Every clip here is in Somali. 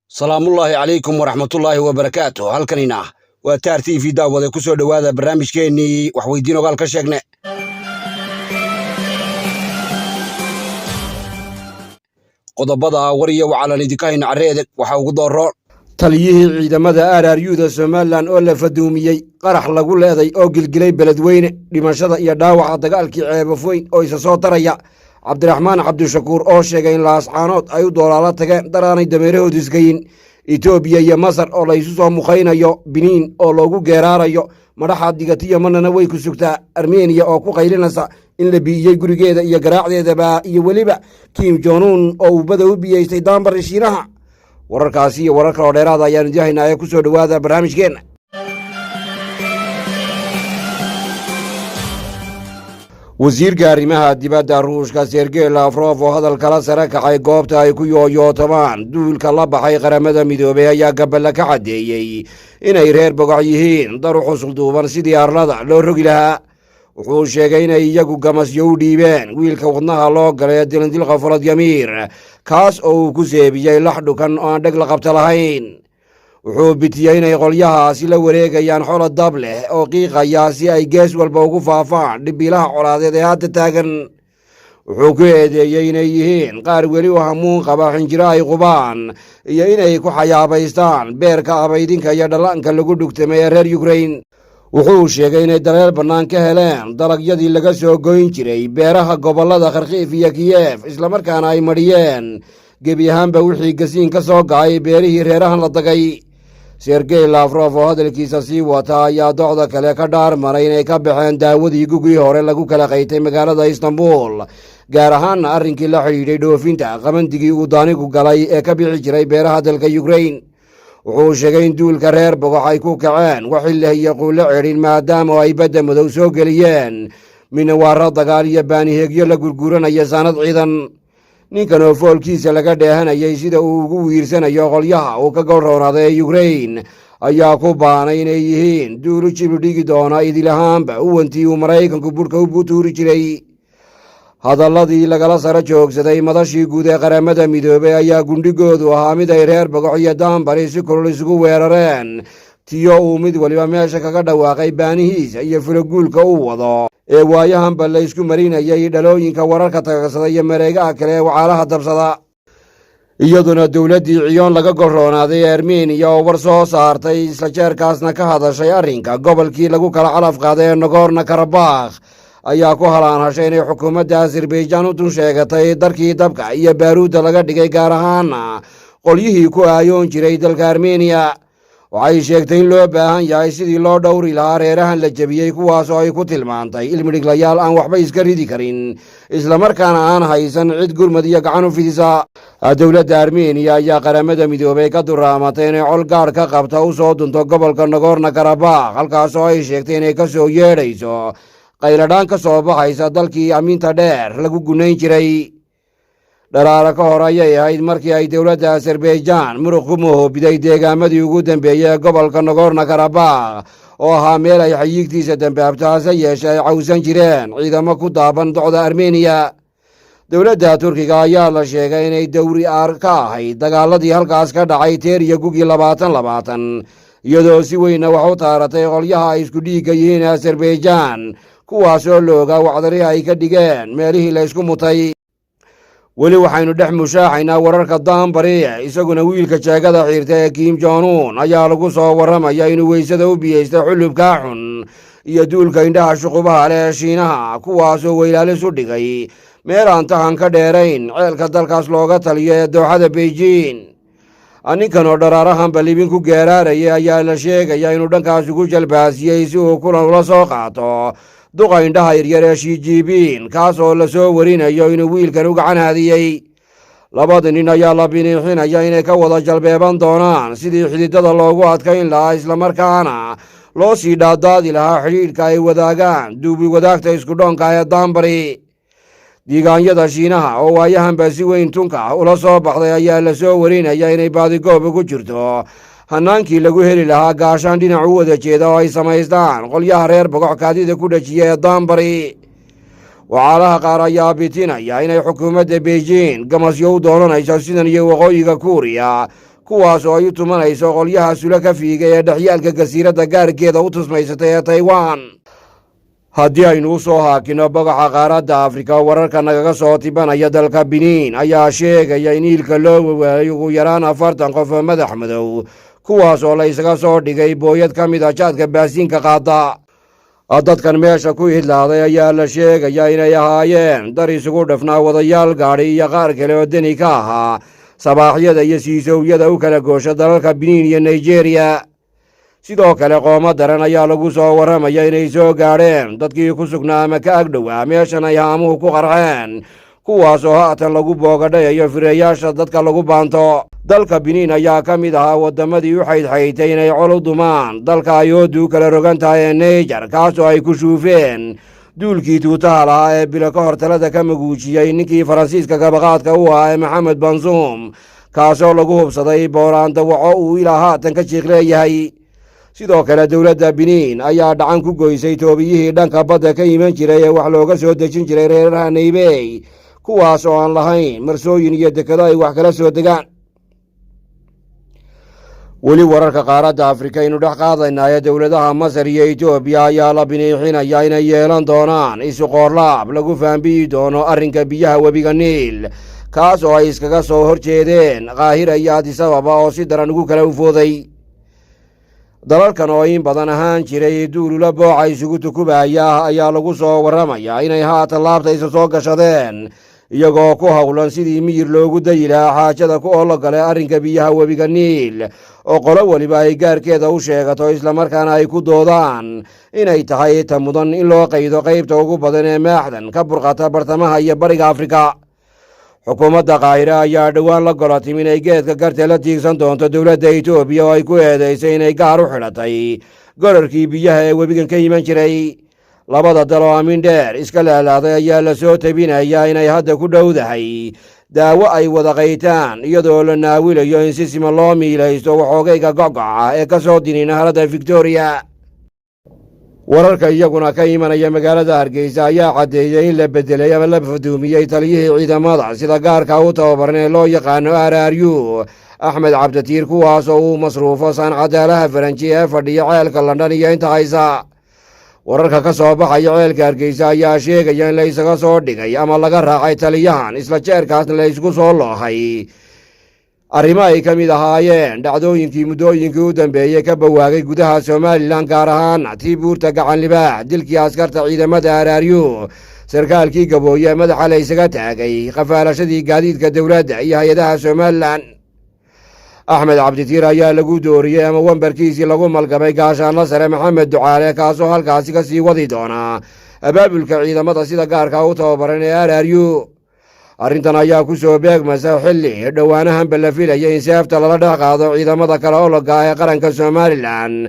salaamullaahi calaykum waraxmatullaahi wabarakaatu. halkanina waa taar t v daawade ku soo dhowaada barnaamijkeennii waxweydiin ogaal ka sheegne. qodobada war iyo wacalan idinka hayna carreedeg waxaa ugu dooro taliyihii ciidamada araryuda somalilan oo la faduumiyey qarax lagu leeday oo gilgilay beledweyne dhimashada iyo dhaawaca dagaalkii ceebafoyn oo isa soo taraya. cabdiraxmaan cabdishakuur oo sheegay in laascaanood ay u doolaalo tageen daraanay dameerahoodu isgayin. etoobiya iyo masar oo laysu soo muqaynayo. biniin oo loogu geeraarayo. madhaxa digatiyo marnana way ku sugtaa. armeniya oo ku qaylinaysa in la bi'iyey gurigeeda iyo garaacdeedaba, iyo weliba kim jonuun oo uubada u biyeystay daanbari shiinaha. wararkaasi iyo warar kaloo dheeraada ayaanu idihaynaa ee ku soo dhowaada barnaamijkeenna. wasiirka arrimaha dibadda ruushka sergey lafrof oo hadal kala sare kacay goobta ay ku yooyootamaan duulka la baxay qaramada midoobey ayaa gaballa ka caddeeyey inay reer bogoc yihiin daru xusul duuban sidii arlada loo rogi lahaa. wuxuu sheegay inay iyagu gamasyo u dhiibeen wiilka wadnaha loo galay ee dilindilqa falad yamiir, kaas oo uu ku seebiyey lax dhukan oo aan dheg la qabta lahayn. wuxuu bitiyey inay qolyahaasi la wareegayaan xolo dab leh oo qiiqaya si ay gees walba ugu faafaan dhibiilaha colaadeed ee hadda taagan. wuxuu ku eedeeyey inay yihiin qaar weli u hamuun qaba xinjiro ay qubaan iyo inay ku xayaabaystaan beerka abaydinka iyo dhallaanka lagu dhugtamay ee reer yukrain. wuxuu sheegay inay daleel bannaan ka heleen dalagyadii laga soo goyn jiray beeraha gobollada kharkiif iyo kiyef, islamarkaana ay madhiyeen gebi ahaanba wixii gasiin ka soo ga'ay beerihii reerahan la dagay. sergey lafrof oo hadalkiisa sii wata ayaa docda kale ka dhaarmaray inay ka baxeen daawadii gugii hore lagu kala qaytay magaalada istanbul, gaar ahaanna arrinkii la xidhiidhay dhoofinta qabandigii uu daanigu galay ee ka bixi jiray beeraha dalka yukrain. wuxuu sheegay in duulka reer bogox ay ku kaceen waxileh iyo quulle cedhin maadaama ay badda madow soo geliyeen minawaaro dagaal iyo baaniheegyo la gurguranaya saanad ciidan. ninkan oo foolkiisa laga dheehanayay sida uu ugu wiirsanayo qolyaha uu ka golroonaaday ee yukrain ayaa ku baanay inay yihiin duulu jibli dhigi doona idil ahaanba uwantii uu maraykanku budhka u tuuri jiray. hadalladii lagala sara joogsaday madashii guud ee qaramada midoobey ayaa gundhigoodu ahaa mid ay reer bogox iyo daanbari si kulul isugu weerareen, tiyo uu mid waliba meesha kaga dhawaaqay baanihiisa iyo fulaguulka uu wado ee waayahanba la ysku marinayay dhalooyinka wararka tagagsada iyo mareegaha kale ee wacaalaha dabsada. iyaduna dowladdii ciyoon laga golroonaaday ee armeniya oo war soo saartay isla jeerkaasna ka hadashay arrinka gobolkii lagu kala calaf qaaday ee nogorno karabakh ayaa ku halaanhashay inay xukuumadda azerbaijaan u dun sheegatay darkii dabka iyo baaruudda laga dhigay, gaar ahaana qolyihii ku aayoon jiray dalka armeniya. waxay sheegtay in loo baahan yahay sidii loo dhowri lahaa reerahan la jebiyey, kuwaas oo ay ku tilmaantay ilmidhiglayaal aan waxba iska ridi karin, islamarkaana aan haysan cid gurmad iyo gacan u fidisa. dowladda armeniya ayaa qaramada midoobey ka duraamatay inay col gaadh ka qabta u soo dunto gobolka nogorno karabakh, halkaas oo ay sheegtay inay ka soo yeedhayso qayladhaan ka soo baxaysa dalkii amiinta dheer lagu gunayn jiray. dharaaro ka hor ayay ahayd markii ay dowladda azerbaijaan muruq ku mahoobiday deegaamadii ugu dambeeyey ee gobolka nogorno karabakh oo ahaa meel ay xayiigtiisa dambaabta, hase yeeshe ay cawsan jireen ciidamo ku daaban docda armeniya. dowladda turkiga ayaa la sheegay inay dowri aar ka ahayd dagaaladii halkaas ka dhacay teer iyo gugii 2020, iyadoo si weyna wax u taaratay qolyaha ay isku dhiigga yihiin ee azerbaijaan, kuwaas oo la ogaa wacdarihi ay ka dhigeen meelihii la ysku mutay. weli waxaynu dhex mushaaxaynaa wararka daanbari, isaguna wiilka jeegada xiirta ee kim jonuun ayaa lagu soo warramaya inuu weysada u biyeystay xulubkaa xun iyo duulka indhaha shuqubaha leh ee shiinaha, kuwaasoo weylaalis u dhigay meel aan tahan ka dheerayn ceelka dalkaas looga taliyo ee dooxada beijing. ninkan oo dharaarahanba libin ku geeraarayay ayaa la sheegaya inuu dhankaas ugu jalbaasiyey si uu kulan ula soo qaato duqa indhaha yaryar ee shijibiin, kaas oo la soo warinayo inuu wiilkan u gacan haadiyey. labada nin ayaa la biniixinaya inay ka wada jalbeeban doonaan sidii xididada loogu adkayn lahaa, islamarkaana loo sii dhaadaadi lahaa xidhiidhka ay wadaagaan duubi wadaagta iskudhoonka ee daanbari. diigaanyada shiinaha oo waayahanba si weyn tunka ula soo baxday ayaa la soo warinaya inay baadigoob ugu jirto hanaankii lagu heli lahaa gaashaan dhinac u wada jeeda oo ay samaystaan qolyaha reer bogox kaadida ku dhajiya ee daanbari. wacaalaha qaar ayaa bitinaya inay xukuumadda beijing gamasyo u doonanayso sidan iyo waqooyiga kuuriya kuwaas oo ay u tumanayso qolyaha sula ka fiigay ee dhexyaalka jasiiradda gaarkeeda u tusmaysatay ee Taiwan. haddii aynu u soo haakino bogaca qaaradda Afrika, wararka nagaga soo tibanaya dalka Benin ayaa sheegaya in iilka loo waayay ugu yaraan 40 qof oo madax madow, kuwaas oo la isaga soo dhigay booyad ka mid ah jaadka baasiinka qaada. dadkan meesha ku idlaaday ayaa la sheegaya inay ahaayeen dar isugu dhafnaa wadayaal gaadhi iyo qaar kale oo deni ka ahaa sabaaxyada iyo siisowyada u kala goosha dalalka Benin iyo Nigeria. sidoo kale qooma daran ayaa lagu soo waramaya inay soo gaadheen dadkii ku sugnaa ama ka agdhowaa meeshan ay haamuhu ku qarxeen, kuwaas oo haatan lagu boogadhayayo fireeyaasha dadka lagu baanto. dalka Benin ayaa ka mid ahaa waddamadii u xaydxaytay inay col u dumaan dalka ay oodu kala rogan tahay ee Niger, kaas oo ay ku shuufeen duulkii tuutaha lahaa ee bilo ka hor talada ka maguujiyey ninkii Faransiiska kabaqaadka u ahaa ee Maxamed Bansuum, kaasoo lagu hubsaday booraan dawaco uu ilaa haatan ka jiiq leeyahay. sidoo kale dowladda Benin ayaa dhacan ku goysay toobiyihii dhanka badda ka iman jiray ee wax looga soo dejin jiray reeraha Naybey, kuwaas oo aan lahayn marsooyin iyo dekado ay wax kala soo degaan. weli wararka qaaradda Afrika aynu dhex qaadaynaa, dowladaha Masar iyo Itoobiya ayaa la biniixinaya inay yeelan doonaan isu qoorlaab lagu fahambiyi doono arrinka biyaha webiga Niil, kaas oo ay iskaga soo horjeedeen Qaahira iyo Addis Ababa oo si daran ugu kala ufooday. dalalkan oo in badan ahaan jiray duulula booca isugu tukubaya ayaa lagu soo waramayaa inay haatan laabta isa soo gashadeen, iyagoo ku howlan sidii miyir loogu dayi lahaa xaajada ku ologale arrinka biyaha webiga Niil, oo qolo weliba ay gaarkeeda u sheegato islamarkaana ay ku doodaan inay tahay ta mudan in loo qaydo qaybta ugu badan ee maaxdan ka burqata bartamaha iyo bariga Afrika. xukuumadda Qaahira ayaa dhowaan la golatim inay geedka garta la tiigsan doonto dowladda Itoobiya oo ay ku eedaysay inay gaar u xidhatay gorarkii biyaha ee webigan ka iman jiray. labada dal oo aamin dheer iska laalaaday ayaa la soo tabinayaa inay hadda ku dhowdahay daawo ay wada qaytaan, iyadoo la naawilayo in si siman loo miilaysto waxoogayga go'go'a ee ka soo dini naharada Victoria. wararka iyaguna ka imanaya magaalada Hargeysa ayaa caddeeyay in la bedelay ama la faduumiyey taliyihii ciidamada sida gaarka u tababaran ee loo yaqaano RRU Axmed Cabditiir, kuwaas oo uu masruufo sancadaalaha Faranji ee fadhiya ceelka London iyo inta haysa. wararka ka soo baxaya ceelka Hargeysa ayaa sheegaya in la isaga soo dhigay ama laga raacay taliyahan, isla jeerkaasna la isku soo loohay arrimo ay ka mid ahaayeen dhacdooyinkii muddooyinkii u dambeeyey ka bawaagay gudaha Somalilan, gaar ahaan tii buurta gacan libaax, dilkii askarta ciidamada RRU, sarkaalkii gabooye ee madaxa la isaga taagay, qafaalashadii gaadiidka dowladda iyo hay-adaha Somalilan. Axmed Cabditiir ayaa lagu dooriyey ama wambarkiisii lagu malgamay gaashaanla sare Maxamed Ducaale, kaasoo halkaasi ka sii wadi doona abaabulka ciidamada sida gaarka u tababaran ee RRU. arrintan ayaa ku soo beegmaysa xilli dhowaanahanba la filaya in seefta lala dhex qaado ciidamada kale ologa ee qaranka Somalilan,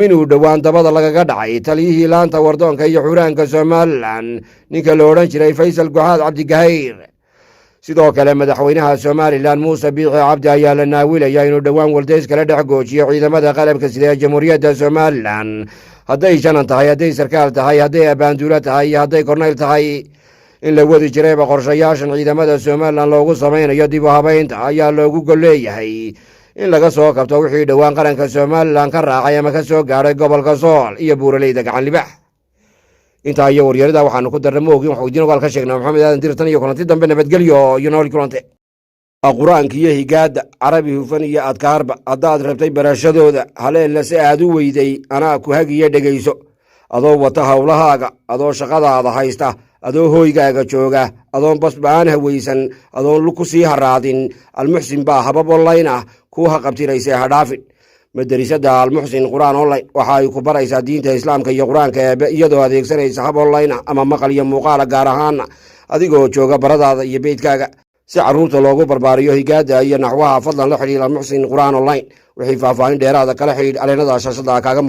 inuu dhowaan dabada lagaga dhacay taliyihii laanta wardoonka iyo xuraanka Somalilan, ninka la odhan jiray Faysal Guxaad Cabdigahayr. sidoo kale madaxweynaha Somalilan Muuse Biixi Cabdi ayaa la naawilaya inuu dhowaan waldays kala dhex goojiyo ciidamada qalabka sida ee Jamhuuriyadda Somalilan, hadday janan tahay, hadday sarkaal tahay, hadday abaanduulo tahay iyo hadday korneyl tahay. in la wadi jirayba qorshayaashan ciidamada Somalilan loogu samaynayo dib u habaynta ayaa loogu golleeyahay in laga soo kabto wixii dhowaan qaranka Somalilan ka raacay ama ka soo gaadhay gobolka Sool iyo buuraleyda gacan libaax. intaa iyo waryarada waxaanu ku darnay moogin waxa idiin ogaal ka sheegnaa Maxamed Aadan Dirtan iyo kulanti dambe nabadgelyo iyo nool kulante. quraanka iyo higaada carabi hufan iyo adkaarba haddaad rabtay barashadooda haleella si aad u weyday anaa ku hagiyo dhegayso, adoo wata howlahaaga, adoo shaqadaada haysta, adoo hooygaaga jooga, adoon basbaan hawaysan, adoon lu ku sii haraadin, Almuxsin baa habab online ah kuu haqabtiraysay hadhaafin. madrasada Almuxsin quraan online waxa ay ku baraysaa diinta islaamka iyo quraanka iyadoo adeegsanaysa hab online ama maqal iyo muuqaal gaar ahaan adigoo jooga baradaada iyo beedkaaga. si caruurta loogu barbaariyo higaada iyo naxwaha, fadlan la xiriir Almuxsin quraan online. wixii faahfaahin dheeraada kala xiriir aleenada shaashada kaaga